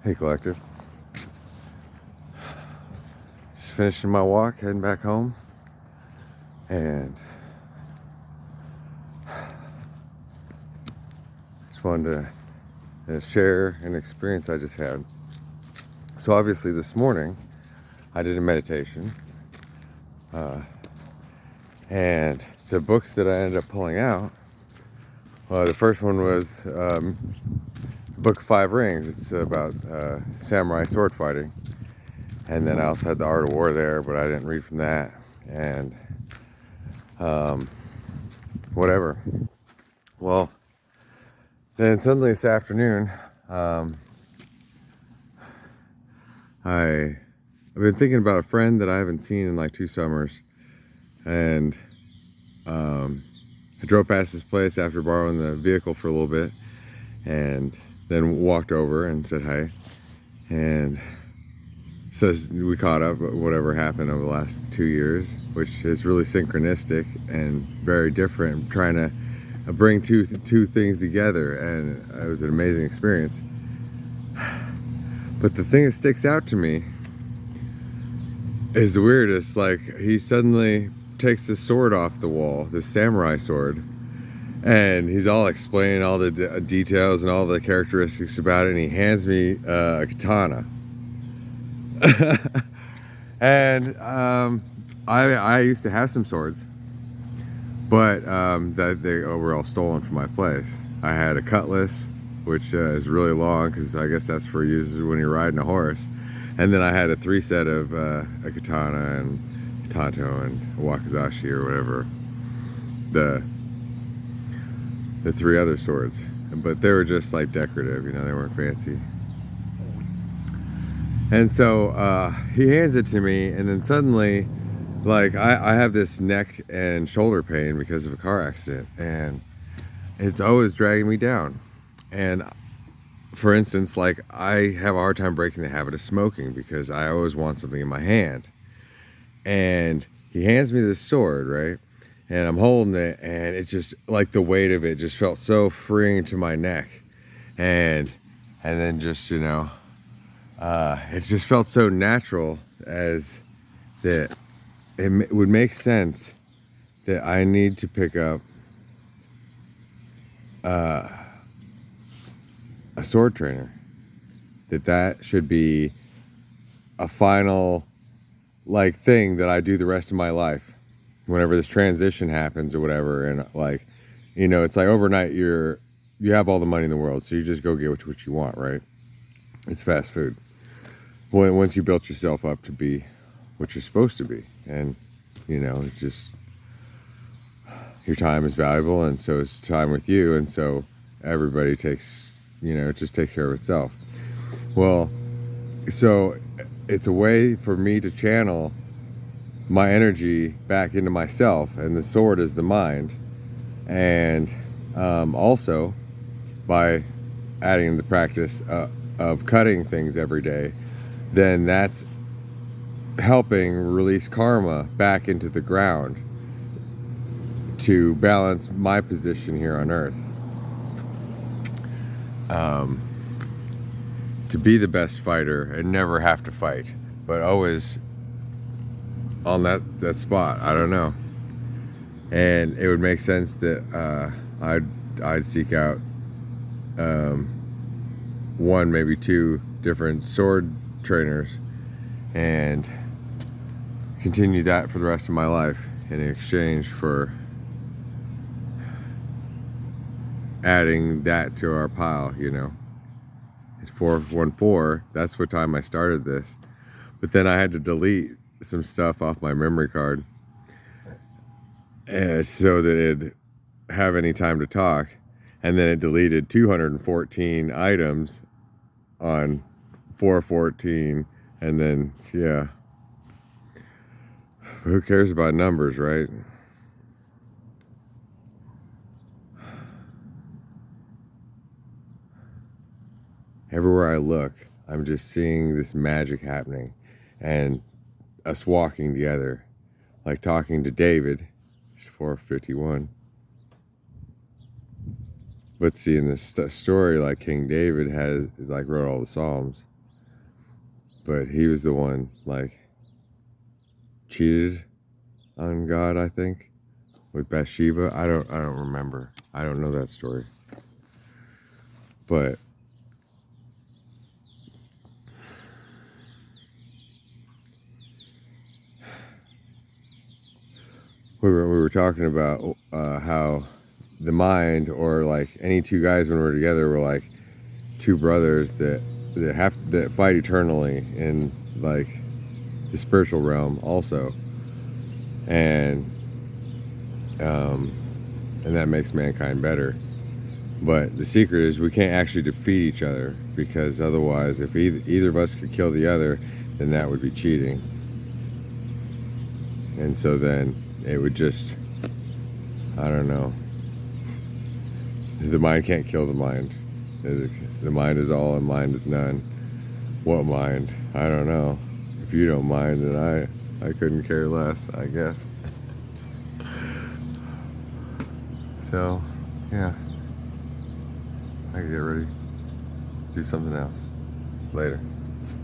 Hey Collective, just finishing my walk, heading back home, and just wanted to share an experience I just had. So obviously this morning I did a meditation, and the books that I ended up pulling out, the first one was Book of Five Rings. It's about samurai sword fighting. And then I also had The Art of War there, but I didn't read from that. And whatever. Well, then suddenly this afternoon, I've been thinking about a friend that I haven't seen in like 2 summers. And I drove past his place after borrowing the vehicle for a little bit, and then walked over and said hi. And says we caught up, whatever happened over the last 2 years, which is really synchronistic and very different. I'm trying to bring two things together, and it was an amazing experience. But the thing that sticks out to me is the weirdest. Like, he suddenly takes the sword off the wall, this samurai sword, and he's all explaining all the details and all the characteristics about it, and he hands me a katana. And I used to have some swords, but that they were all stolen from my place. I had a cutlass, which is really long, because I guess that's for use when you're riding a horse. And then I had a 3 set of a katana and tanto and wakizashi, or whatever the 3 other swords. But they were just like decorative, you know, they weren't fancy. And so he hands it to me, and then suddenly, like, I have this neck and shoulder pain because of a car accident, and it's always dragging me down. And for instance, like, I have a hard time breaking the habit of smoking because I always want something in my hand. And he hands me this sword, right? And I'm holding it, and it just, like, the weight of it just felt so freeing to my neck. And then just, you know, it just felt so natural, as that it would make sense that I need to pick up a sword trainer. That should be a final, like, thing that I do the rest of my life whenever this transition happens or whatever. And, like, you know, it's like overnight you have all the money in the world, so you just go get what you want, right? It's fast food. Once you built yourself up to be what you're supposed to be, and, you know, it's just, your time is valuable, and so is time with you, and so everybody takes, you know, it just takes care of itself. Well, so it's a way for me to channel my energy back into myself, and the sword is the mind. And also, by adding the practice of cutting things every day, then that's helping release karma back into the ground to balance my position here on earth. To be the best fighter and never have to fight, but always on that spot. I don't know. And it would make sense that I'd seek out 1, maybe 2 different sword trainers, and continue that for the rest of my life in exchange for adding that to our pile, you know. It's 414. That's what time I started this. But then I had to delete some stuff off my memory card, so that it'd have any time to talk. And then it deleted 214 items on 414. And then, yeah. Who cares about numbers, right? Everywhere I look, I'm just seeing this magic happening, and us walking together, like talking to David, 451. But seeing this story, like King David wrote all the Psalms. but he was the one like cheated on God, I think, with Bathsheba. I don't remember. I don't know that story. But we were talking about how the mind, or like any two guys when we're together, we're like two brothers that fight eternally in like the spiritual realm also, and that makes mankind better. But the secret is we can't actually defeat each other, because otherwise, if either of us could kill the other, then that would be cheating. And so then it would just, I don't know. The mind can't kill the mind. The mind is all and mind is none. What mind? I don't know. If you don't mind, then I couldn't care less, I guess. So, yeah. I can get ready. Do something else. Later.